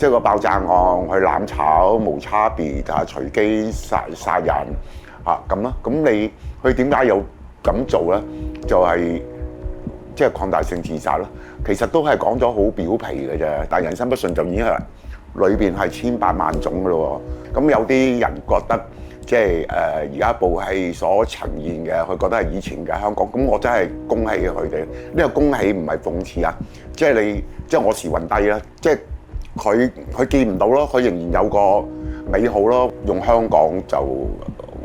即係個爆炸案去攬炒無差別隨機殺人咁咯。咁你佢點解有咁做咧？就係即係擴大性自殺咯。其實都係講咗好表皮嘅啫，但係人心不順就已經係裏邊係千百萬種嘅咯喎。咁有啲人覺得即係而家部戲所呈現嘅，佢覺得係以前嘅香港。咁我真係恭喜佢哋。呢個恭喜唔係諷刺啊，即係我時運低啦，即係佢見唔到咯，佢仍然有個美好咯。用香港就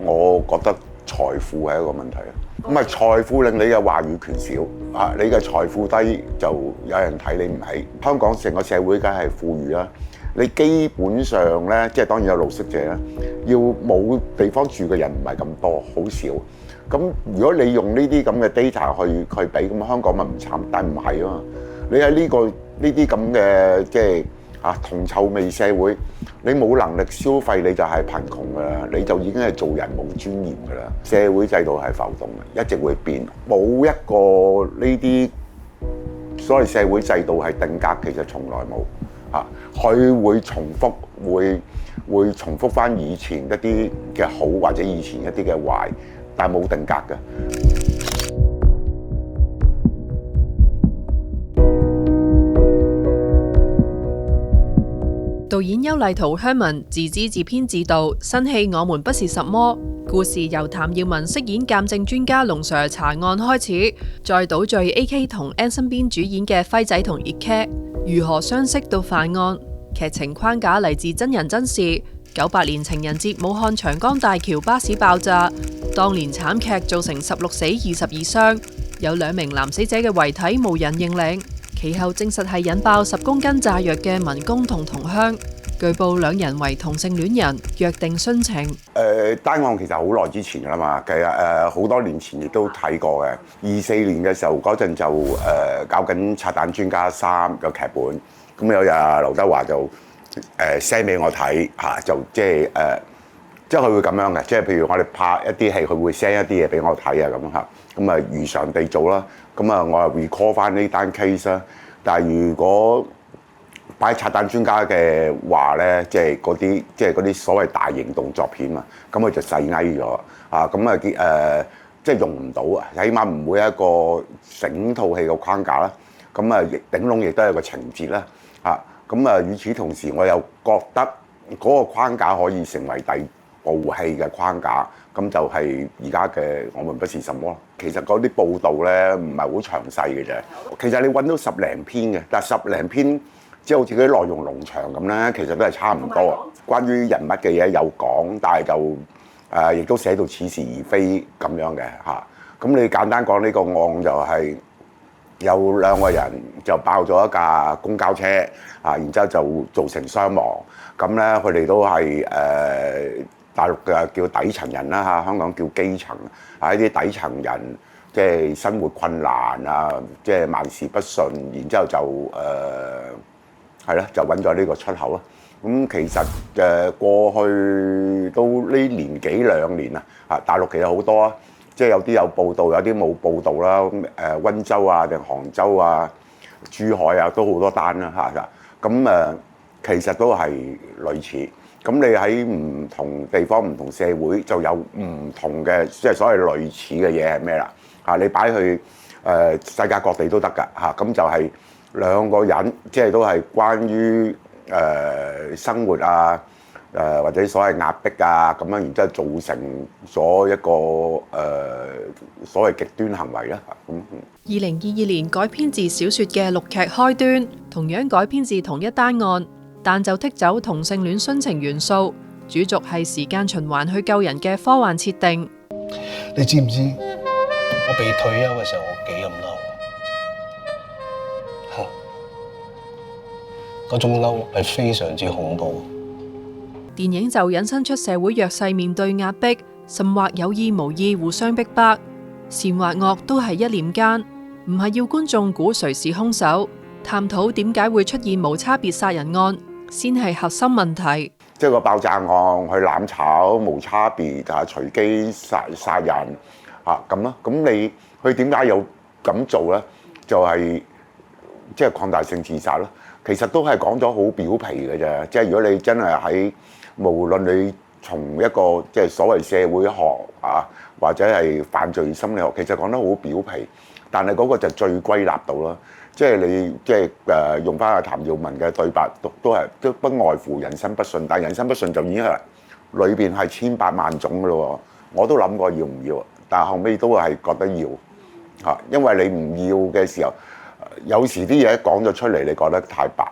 我覺得財富係一個問題啊。咁係財富令你嘅話語權少啊，你嘅財富低就有人睇你唔起。香港成個社會梗係富裕啦，你基本上咧，即係當然有露宿者啦，要冇地方住嘅人唔係咁多，好少。咁如果你用呢啲咁嘅 data 去比，咁香港咪唔慘？但唔係啊嘛，你喺呢啲咁嘅即係銅臭味社會，你冇能力消費，你就係貧窮㗎啦，你就已經係做人冇尊嚴㗎啦。社會制度係浮動嘅，一直會變，冇一個呢啲所謂社會制度係定格，其實從來冇佢會重複，會重複翻以前一啲嘅好或者以前一啲嘅壞，但係冇定格嘅。導演邱禮濤 Herman 自資自編自導新戲《我們不是什麼》，故事由譚耀文飾演鑑證專家龍 Sir 查案開始，再倒敘 AK 同 N 身邊主演嘅輝仔同葉 K 如何相識到犯案。劇情框架嚟自真人真事，98年情人節武漢長江大橋巴士爆炸，當年慘劇造成16死22傷，有2名男死者嘅遺體無人認領。其後證實係引爆10公斤炸藥嘅民工同同鄉，據報2人為同性戀人，約定殉情。單案其實好耐之前㗎啦嘛，其實好多年前亦都睇過嘅。24年嘅時候嗰陣就搞緊《拆彈專家3》個劇本，咁有日劉德華就send 俾我睇就即係佢會咁樣嘅，即係譬如我哋拍一啲戲，佢會 send 一啲嘢俾我睇咁啊如常地做啦。咁啊，我又 recall 翻呢單 case 啦。但係如果擺拆彈專家嘅話咧，即係嗰啲所謂大型動作片啊，咁佢就細翳咗即係用唔到啊，起碼唔會一個整套戲嘅框架啦。咁啊，頂籠亦都係個情節啦。咁啊，與此同時，我又覺得嗰個框架可以成為第部戲嘅框架，咁就係而家嘅《我們不是什麼》。其實嗰啲報導咧唔係好詳細嘅啫。其實你揾到10零篇嘅，但係10零篇即係好似嗰啲內容農場咁咧，其實都係差唔多。關於人物嘅嘢有講，但係就亦都寫到似是而非咁樣嘅嚇。咁你簡單講呢個案就係有2個人就爆咗一架公交車然之後就造成傷亡。咁咧佢哋都係大陸嘅叫底層人啦，香港叫基層，呢啲底層人即係生活困難即係萬事不順，然之後就就揾咗呢個出口咯。咁其實過去都呢年幾2年大陸其實好多即係有啲有報道，有啲冇報道啦。溫州定杭州珠海都好多單啦咁其實都係類似。咁你喺唔同地方、唔同社會就有唔同嘅，即係所謂類似嘅嘢係咩啦？你擺去世界各地都得㗎咁就係2個人，即係都係關於生活或者所謂壓迫咁樣，然之後造成咗一個所謂極端行為啦。2022年改編自小說嘅陸劇開端，同樣改編自同一單案，但就剔走同性戀殉情元素，主軸係時間循環去救人嘅科幻設定。你知唔知我被退休嘅時候我幾咁嬲？嗰種嬲係非常之恐怖。電影就引申出社會弱勢面對壓迫，甚或有意無意互相逼迫，善或惡都係一念間，唔係要觀眾估誰是兇手，探討點解會出現無差別殺人案，先係核心問題。即係個爆炸案去攬炒無差別隨機殺人咁咯。咁你佢點解有咁做咧？就係即係擴大性自殺咯。其實都係講咗好表皮嘅啫。即係如果你真係喺無論你從一個即係所謂社會學啊，或者係犯罪心理學，其實講得好表皮，但係嗰個就最歸納到啦。即係你即係用翻阿譚耀文嘅對白，都不外乎人生不順，但係人生不順就已經係裏邊係千百萬種嘅咯。我都諗過要唔要，但係後尾都係覺得要嚇，因為你唔要嘅時候，有時啲嘢講咗出嚟，你覺得太白；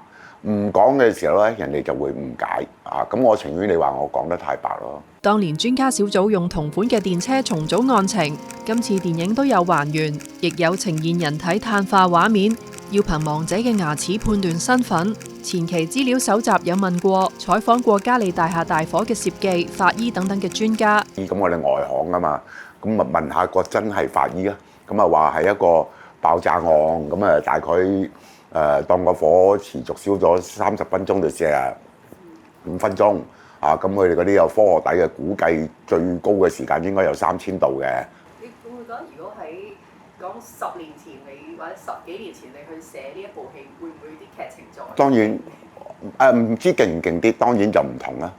唔講嘅時候咧，人哋就會誤解啊。咁我情願你話我講得太白咯。當年專家小組用同款嘅電車重組案情，今次電影都有還原，亦有呈現人體碳化畫面，要憑亡者嘅牙齒判斷身份。前期資料搜集有問過、採訪過嘉利大廈大火嘅攝記、法醫等等嘅專家。咁我哋外行啊嘛，咁咪問下個真係法醫啊，咁啊話係一個爆炸案，咁啊大概當個火持續燒咗30分鐘到45分鐘。啊，咁佢哋嗰啲有科學底嘅估計，最高嘅時間應該有3000度嘅。你會唔會講，如果喺講10年前你或者10幾年前你去寫呢一部戲，會唔會啲劇情再？當然唔知勁唔勁啲，當然就唔同啦。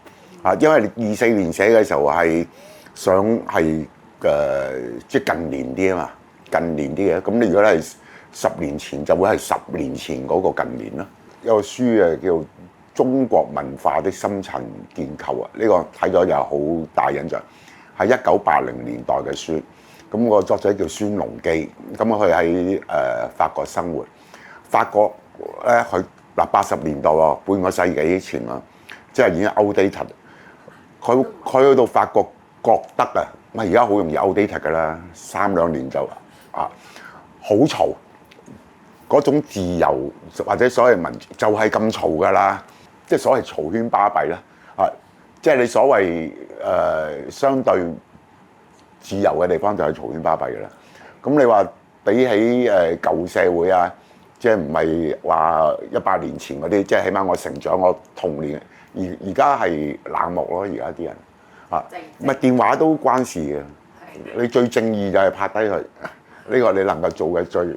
啊，因為24年寫嘅時候係想係即係近年啲啊嘛，近年啲嘅。咁你如果係10年前，就會係10年前嗰個近年啦。有個書叫中國文化的深層建構啊，呢個睇咗又好大印象，係1980年代嘅書。咁個作者叫孫隆基，咁佢喺法國生活。法國咧，佢80年代喎，半個世紀前啦，即係已經 outdated。佢去到法國覺得啊，而家好容易 outdated 㗎啦，3-2年就好嘈，嗰種自由或者所謂民主就係咁嘈㗎啦。即係所謂嘈喧巴閉啦，即係你所謂相對自由嘅地方就係嘈喧巴閉嘅啦。咁你話比起舊社會啊，即係唔係話100年前嗰啲，即係起碼我成長我童年，而家係冷漠咯，而家啲人唔係電話都關事嘅。你最正義就係拍低佢，呢個你能夠做嘅最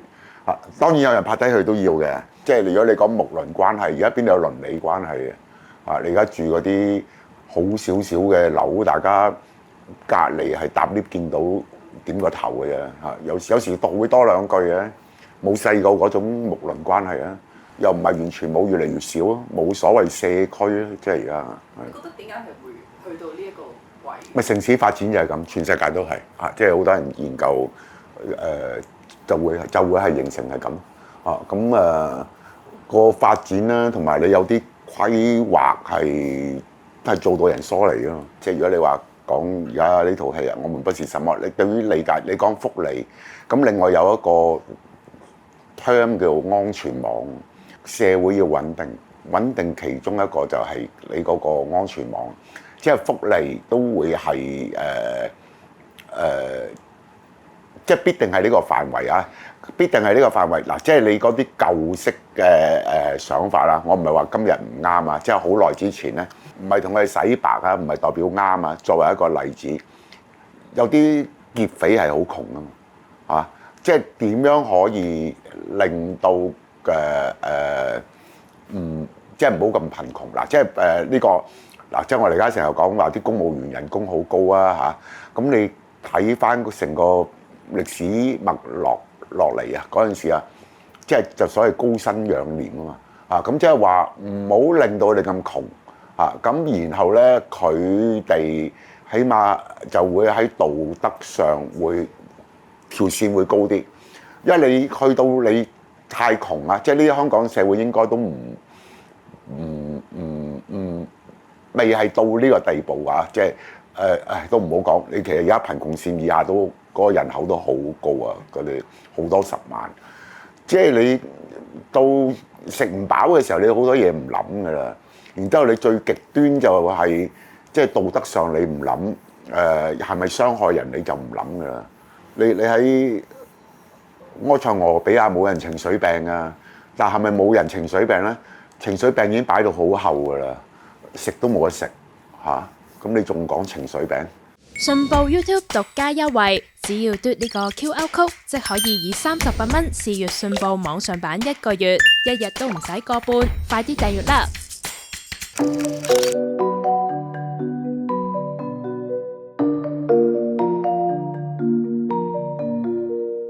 當然有人拍低佢都要嘅。即係如果你講睦鄰關係，而家邊度有鄰里關係嘅？你而家住嗰啲好少少嘅樓，大家隔離係搭 lift 見到點個頭嘅啫。有時會多兩句嘅，冇細個嗰種睦鄰關係啊。又唔係完全冇，越嚟越少啊。冇所謂社區啊，即係而家。你覺得點解係會去到呢一個位？咪城市發展就係咁，全世界都係即係好多人研究就會係形成係咁個發展啦，同埋你有啲規劃係做到人疏離咯。即係如果你話講而家呢套戲啊，我們不是什麼，你對於理解你講福利，咁另外有一個 term 叫安全網，社會要穩定，穩定其中一個就係你嗰個安全網，即係福利都會係即係必定係呢個範圍啊！必定係呢個範圍嗱，即係你嗰啲舊式嘅想法啦。我唔係話今日唔啱啊，即係好耐之前咧，唔係同佢洗白啊，唔係代表啱啊。作為一個例子，有啲劫匪係好窮啊嘛，即係點樣可以令到即係唔好咁貧窮嗱，即係呢個嗱，即係我哋而家成日講話啲公務員人工好高啊嚇，咁你睇翻成個歷史脈絡落嚟啊，嗰陣時啊，即係就所謂高薪養廉啊嘛，咁即係話唔好令到你咁窮咁然後咧佢哋起碼就會喺道德上會條線會高啲，因為你去到你太窮啊，即係呢啲香港社會應該都未係到呢個地步啊，即係都唔好講，你其實而家貧窮線以下都嗰個人口都好高啊，佢哋好多10萬，即係你到食唔飽嘅時候，你好多嘢唔諗噶啦。然之後你最極端就係即係道德上你唔諗，係咪傷害人你就唔諗噶啦。你喺埃塞俄比亞冇人情緒病啊，但係咪冇人情緒病咧？情緒病已經擺到好後噶啦，食都冇得食嚇，咁你仲講情緒病？信報 YouTube 獨家優惠，只要嘟呢個 QR code，即可以38蚊試閱信報網上版1個月，一日都唔使個半，快啲訂閱啦！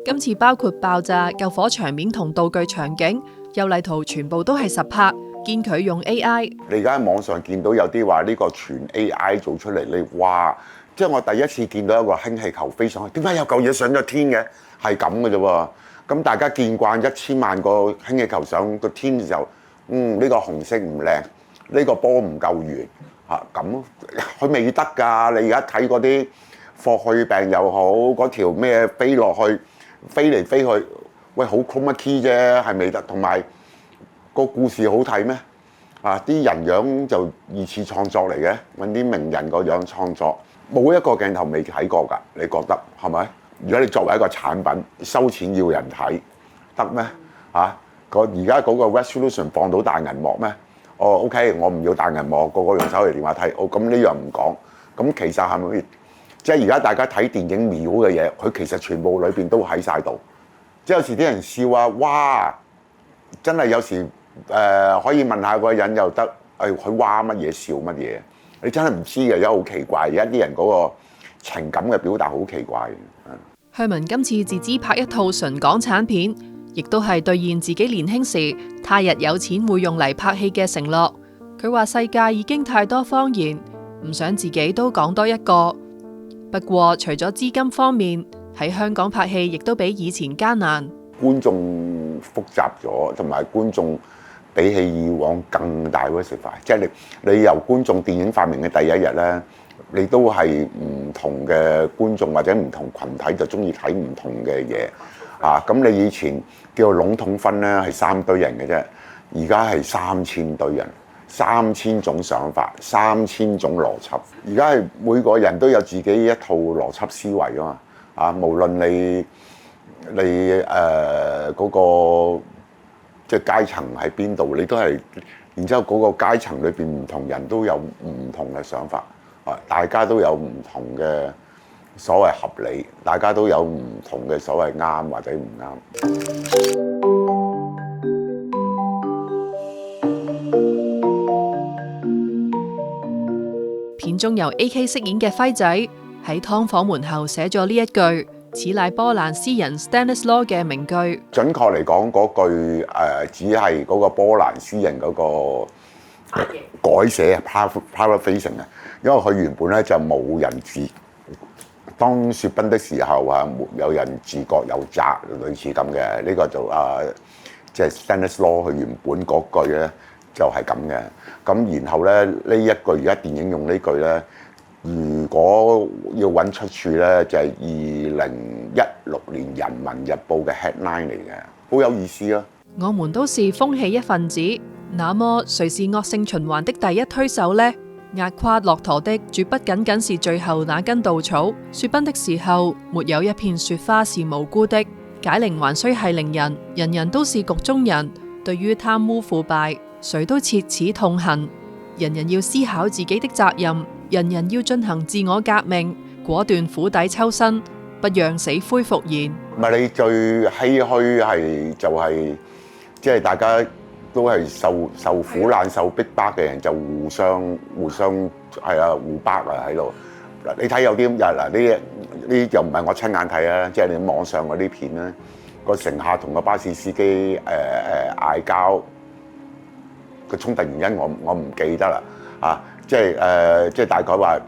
今次包括爆炸、救火場面同道具場景，優麗圖全部都係實拍，見佢用 AI。你而家喺網上見到有啲話呢個全 AI 做出嚟，你哇！即係我第一次見到一個氫氣球飛上去，點解有嚿嘢上咗天嘅？係咁嘅啫喎。咁大家見慣1000萬個氫氣球上個天嘅時候，呢個紅色唔靚，呢個波唔夠圓嚇咁，佢未得㗎。你而家睇嗰啲霍去病又好，嗰條咩飛落去，飛嚟飛去，喂好 chroma key 啫，係未得。同埋個故事好睇咩？啊，啲人樣就二次創作嚟嘅，揾啲名人個樣創作。冇一個鏡頭未睇過㗎，你覺得係咪？如果你作為一個產品收錢要人睇，得咩？而家嗰個 resolution 放到大銀幕咩？OK， 我唔要大銀幕，個個用手提電話睇。咁呢樣唔講。咁其實係咪？即係而家大家睇電影秒嘅嘢，佢其實全部裏邊都喺晒度。即係有時啲人笑啊，哇！真係有時可以問下嗰個人又得，佢話乜嘢笑乜嘢？你真係唔知嘅，而家好奇怪。而家啲人嗰個情感嘅表達好奇怪。Herman 今次自資拍一套純港產片，亦都係兌現自己年輕時他日有錢會用嚟拍戲嘅承諾。佢話世界已經太多謊言，唔想自己都講多一個。不過除咗資金方面，喺香港拍戲亦都比以前艱難。觀眾複雜咗，同埋觀眾比起以往更大嗰食塊，即係你由觀眾電影發明嘅第一日咧，你都係唔同嘅觀眾或者唔同群體就中意睇唔同嘅嘢啊！咁你以前叫做籠統分咧係3堆人嘅啫，而家係3000堆人，3000種想法，3000種邏輯。而家係每個人都有自己一套邏輯思維㗎嘛啊！無論你嗰個即係階層喺邊度，你都係，然之後嗰個階層裏邊唔同人都有唔同嘅想法，大家都有唔同嘅所謂合理，大家都有唔同嘅所謂啱或者唔啱。片中由 AK 飾演嘅輝仔喺劏房門後寫咗呢一句，此乃波蘭詩人 Stanislaw 嘅名句。準確嚟講，嗰句只係嗰個波蘭詩人嗰個改寫 paraphrasing 啊，因為佢原本咧就冇人自當雪崩的時候啊，沒有人自覺有責，類似咁嘅。呢個就即係 Stanislaw 佢原本嗰句咧就係咁嘅。咁然後咧呢一句而家電影用呢句咧。如果要揾出處咧，就係2016年《人民日報》嘅 headline 嚟嘅，好有意思啊！我們都是風氣一份子，那麼誰是惡性循環的第一推手呢？壓垮駱駝的絕不僅僅是最後那根稻草。雪崩的時候，沒有一片雪花是無辜的。解鈴還須繫鈴人，人人都是局中人。對於貪污腐敗，誰都切齒痛恨。人人要思考自己的責任。人人要進行自我革命，果斷釜底抽薪，不讓死灰復燃。唔係你最唏噓係就係，即係大家都係受苦難、受逼迫嘅人，就互相係啊互巴啊喺度。嗱，你睇有啲呢就唔係我親眼睇啊，即係你網上嗰啲片咧，個乘客同個巴士司機嗌交，個衝突原因我唔記得啦啊！即係大概話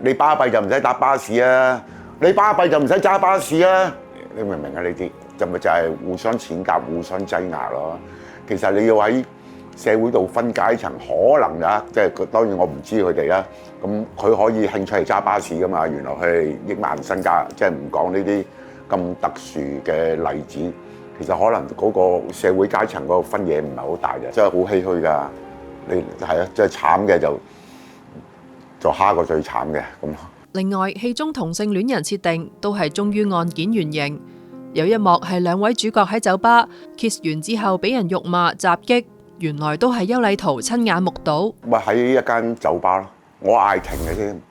你巴閉就唔使搭巴士啊，你巴閉就唔使揸巴士啊，你明唔明啊？呢啲就係互相踐踏、互相擠壓咯。其實你要喺社會度分階層，可能啊，即係當然我唔知佢哋啦。咁佢可以興趣係揸巴士噶嘛？原來佢係億萬身家，即係唔講呢啲咁特殊嘅例子。其實可能嗰個社會階層嗰個分野唔係好大嘅，真係好唏噓㗎。你係啊，即係慘嘅就蝦過最慘嘅咁。另外，戲中同性戀人設定都係忠於案件原型。有一幕係兩位主角喺酒吧 kiss 完之後俾人辱罵襲擊，原來都係邱禮濤親眼目睹。咪喺一間酒吧咯，我嗌停嘅添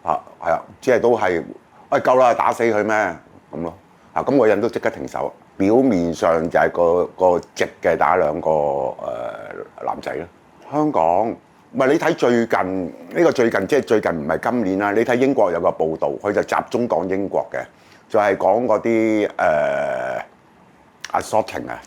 係啊，即係都係夠啦，打死佢咩咁咯咁個人都即刻停手。表面上就係個直嘅打兩個男仔啦。香港唔係你睇最近呢個最近即係最近唔係今年啦，你睇英國有個報導，佢就集中講英國嘅，就係講嗰啲assaulting 啊，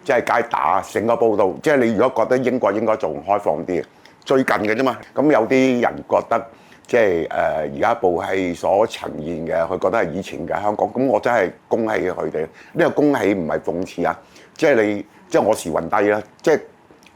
即係街打成個報導。即係你如果覺得英國應該仲開放啲，最近嘅啫嘛。咁有啲人覺得即係而家部戲所呈現嘅，佢覺得係以前嘅香港。咁我真係恭喜佢哋。呢個恭喜唔係諷刺啊，即係即係我時運低啦，即係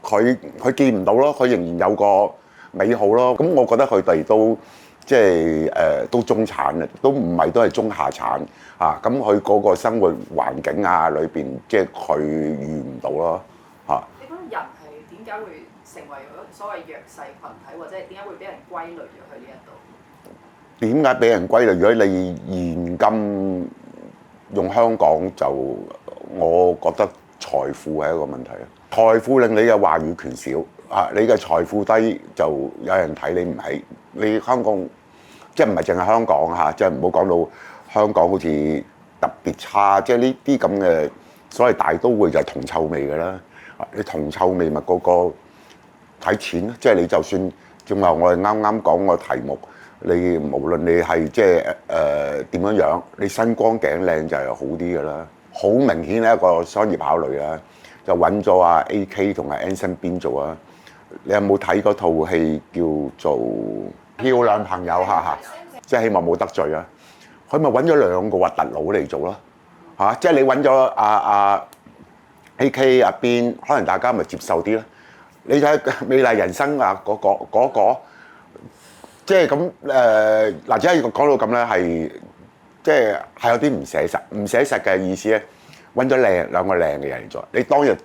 佢見唔到咯，佢仍然有個美好咯。咁我覺得佢哋都即係都中產啊，都唔係都係中下產啊。咁佢嗰個生活環境啊裏邊，即係佢遇唔到咯嚇。你覺得人係點解會成為咗所謂弱勢群體，或者係點解會俾人歸類咗去呢一度？點解俾人歸類？如果你現今用香港就，我覺得財富係一個問題啊。財富令你嘅話語權少啊，你嘅財富低就有人睇你唔起。你香港即係唔係淨係香港嚇，即係唔好講到香港好似特別差，即係呢啲咁嘅所謂大都會就係銅臭味㗎啦。你銅臭味咪個個睇錢咯，即係你就算正話我哋啱啱講個題目，你無論你係即係點樣樣，你身光頸靚就係好啲㗎啦。好明顯係一個商業考慮啦，就揾咗阿 AK 同阿 Anson Bean 做啊。你有冇睇嗰套戲叫做《漂亮朋友》嚇？即係希望冇得罪啊。佢咪揾咗兩個核突佬嚟做咯嚇，即係你揾咗阿 AK 阿 Bean，可能大家咪接受啲啦。你睇《美麗人生》啊，嗰個即係咁嗱，只係講到咁咧，係即係有啲唔寫實，唔寫實嘅意思咧，揾咗兩個靚嘅人嚟做。你當日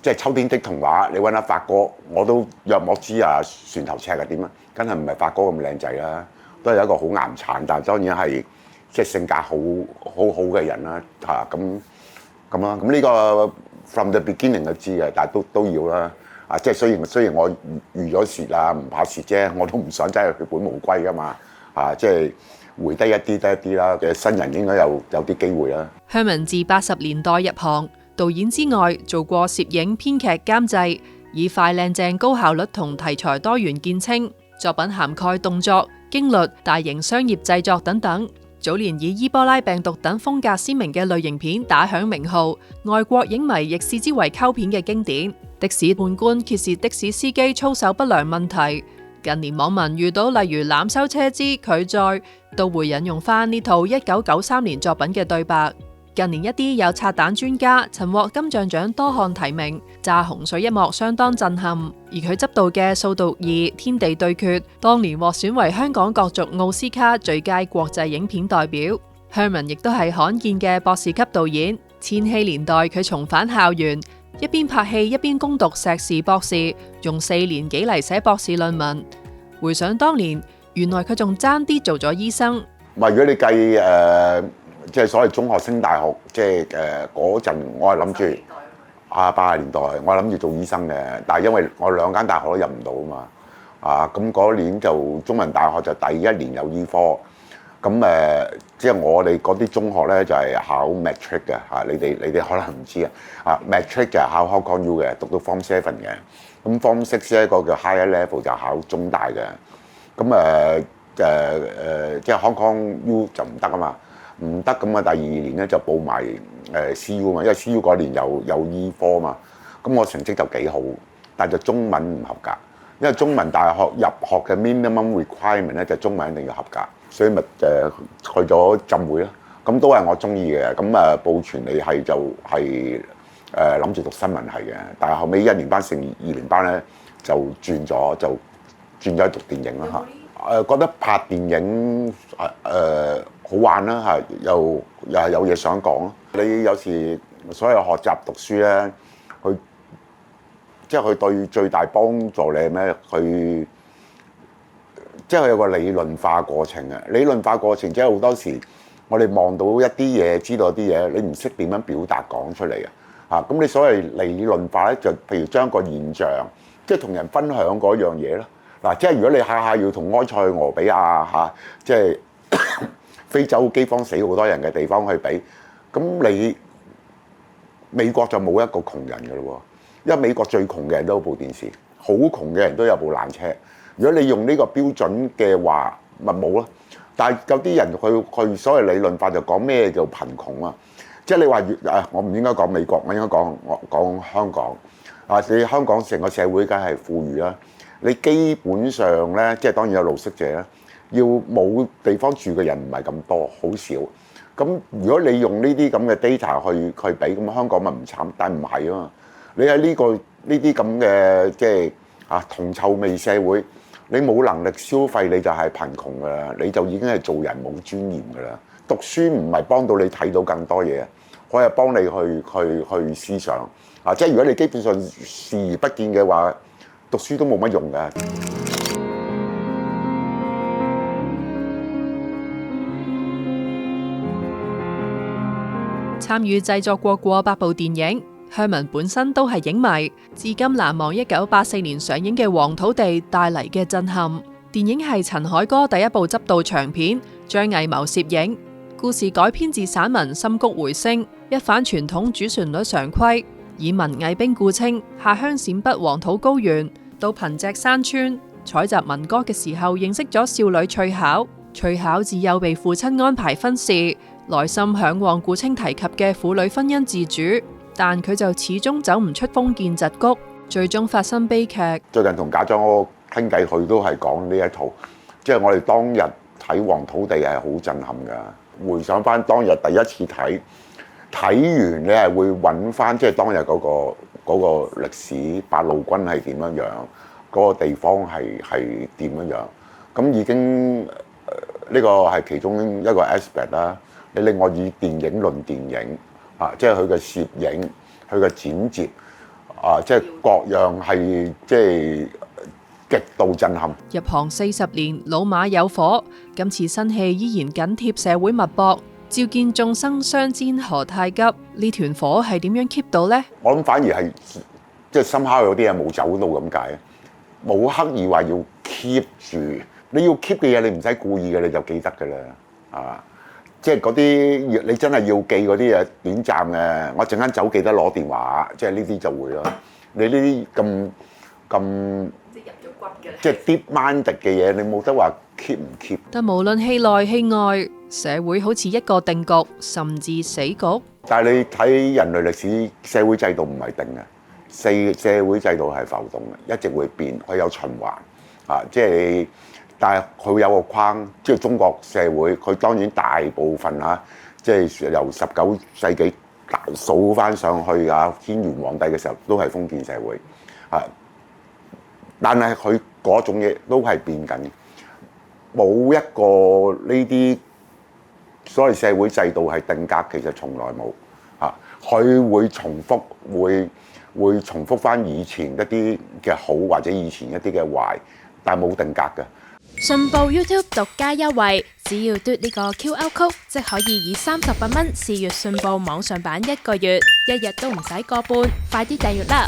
即係《秋天的童話》，你揾阿發哥，我都約莫知啊船頭尺係點啊，梗係唔係發哥咁靚仔啦，都係一個好岩殘，但係當然係即係性格好嘅人啦嚇咁啦。咁呢個 from the beginning 就知嘅，但係都要啦。即係雖然我預咗蝕啦，唔怕蝕啫，我都唔想真係血本無歸噶嘛。即係回低一啲得一啲啦。嘅新人應該有啲機會啦。Herman 自80年代入行，導演之外做過攝影、編劇、監製，以快靚正、高效率同題材多元見稱。作品涵蓋動作、驚慄、大型商業製作等等。早年以伊波拉病毒等風格鮮明嘅類型片打響名號，外國影迷亦視之為溝片嘅經典。的士判官揭示的士司機操守不良問題，近年網民遇到例如濫收車資、拒載，都會引用翻呢套1993年作品嘅對白。近年一啲有拆彈專家曾獲金像獎多項提名，炸洪水一幕相當震撼，而佢執導嘅《掃毒2：天地對決》當年獲選為香港角逐奧斯卡最佳國際影片代表。Herman 亦都係罕見嘅博士級導演，千禧年代佢重返校園，一邊拍戲一邊攻讀碩士博士，用4年幾嚟寫博士論文。回想當年，原來佢仲爭啲做咗醫生。如果你計即係所謂中學升大學，即係嗰陣，我係諗住80年代，我係諗住做醫生嘅。但係因為我2間大學都入唔到啊嘛，咁嗰年就中文大學就第一年有醫科。咁即係我哋嗰啲中學咧就係考 matric 嘅嚇，你哋可能唔知啊，matric 就係考 Hong Kong U 嘅，讀到 Form 7嘅。咁 Form 6一個叫 higher level 就考中大嘅。咁即係 Hong Kong U 就唔得啊嘛，唔得咁啊，第2年咧就報埋CU 嘛，因為 CU 嗰年有醫科嘛。咁我成績就幾好，但係就中文唔合格，因為中文大學入學嘅 minimum requirement 咧就中文一定要合格。所以咪去咗浸會啦，咁都係我中意嘅。咁報傳理係就係諗住讀新聞系嘅，但係後尾1年班升2年班咧就轉咗去讀電影啦嚇。覺得拍電影好玩啦嚇，又係有嘢想講。你有時所有學習讀書咧，佢對最大幫助你係咩？佢即係有個理論化過程啊！理論化過程即係好多時，我哋望到一啲嘢，知道啲嘢，你唔識點樣表達講出嚟啊！咁你所謂理論化咧，就譬如將個現象，即係同人分享嗰樣嘢啦。嗱，即係如果你下下要同埃塞俄比亞嚇，即係非洲饑荒死好多人嘅地方去比，咁你美國就冇一個窮人㗎咯喎，因為美國最窮嘅人都有部電視，好窮嘅人都有部爛車。如果你用呢個標準嘅話，咪冇咯。但係有啲人佢所謂理論化就講咩叫貧窮啊？即係你話我唔應該講美國，我應該講香港啊！你香港成個社會梗係富裕啦，你基本上咧，即係當然有露宿者啦，要冇地方住嘅人唔係咁多，好少。咁如果你用呢啲咁嘅 data 去比，咁香港咪唔慘？但係唔係啊嘛！你喺呢啲咁嘅即係銅臭味社會，你冇能力消費，你就係貧窮㗎啦，你就已經係做人冇尊嚴㗎啦。讀書唔係幫到你睇到更多嘢，我係幫你去思想啊！即係如果你基本上視而不見嘅話，讀書都冇乜用㗎。參與製作過百部電影，Herman 本身都係影迷，至今難忘1984年上映嘅《黃土地》帶嚟嘅震撼。電影係陳凱歌第一部執導長片，張藝謀攝影。故事改編自散文《深谷回聲》，一反傳統主旋律常規，以文藝兵故稱下鄉陝北黃土高原，到貧瘠山村採集民歌嘅時候，認識咗少女翠巧。翠巧自幼被父親安排婚事，內心嚮往古稱提及嘅婦女婚姻自主，但佢就始終走唔出封建桎梏，最終發生悲劇。最近同賈樟柯傾偈，佢都係講呢一套，即係我哋當日睇《黃土地》係好震撼㗎。回想翻當日第一次睇完，你係會揾翻即係當日嗰個歷史，八路軍係點樣樣，嗰個地方係點樣樣，咁已經呢個係其中一個 aspect 啦。你另外以電影論電影即係佢嘅攝影、佢嘅剪接即係各樣係即係極度震撼。入行40年，老馬有火，今次新戲依然緊貼社會脈搏，照見眾生相煎何太急。呢團火係點樣 keep 到呢？我諗反而係即係深刻有啲嘢冇走到咁解，冇刻意話要 keep 住。你要 keep 嘅嘢，你唔使故意嘅，你就記得㗎啦，係嘛？即係嗰啲你真係要記嗰啲嘢短暫嘅，我陣間走記得攞電話，即係呢啲就會咯。你呢啲咁即係入咗骨嘅，即係 deep minded 嘅嘢，你冇得話 keep 唔 keep。但無論戲內戲外，社會好似一個定局，甚至死局。但係你睇人類歷史，社會制度唔係定嘅，社會制度係浮動嘅，一直會變，佢有循環即係。但係佢有個框，即係中國社會，佢當然大部分即係由19世紀數翻上去天元皇帝嘅時候，都係封建社會但係佢嗰種嘢都係變緊，冇一個呢啲所謂社會制度係定格，其實從來冇佢會重複，會重複翻以前一啲嘅好，或者以前一啲嘅壞，但係冇定格嘅。信報 YouTube 獨家優惠，只要嘟呢個 QR code，即可以以38蚊試閱信報網上版1個月，一日都唔使個半，快啲訂閱啦！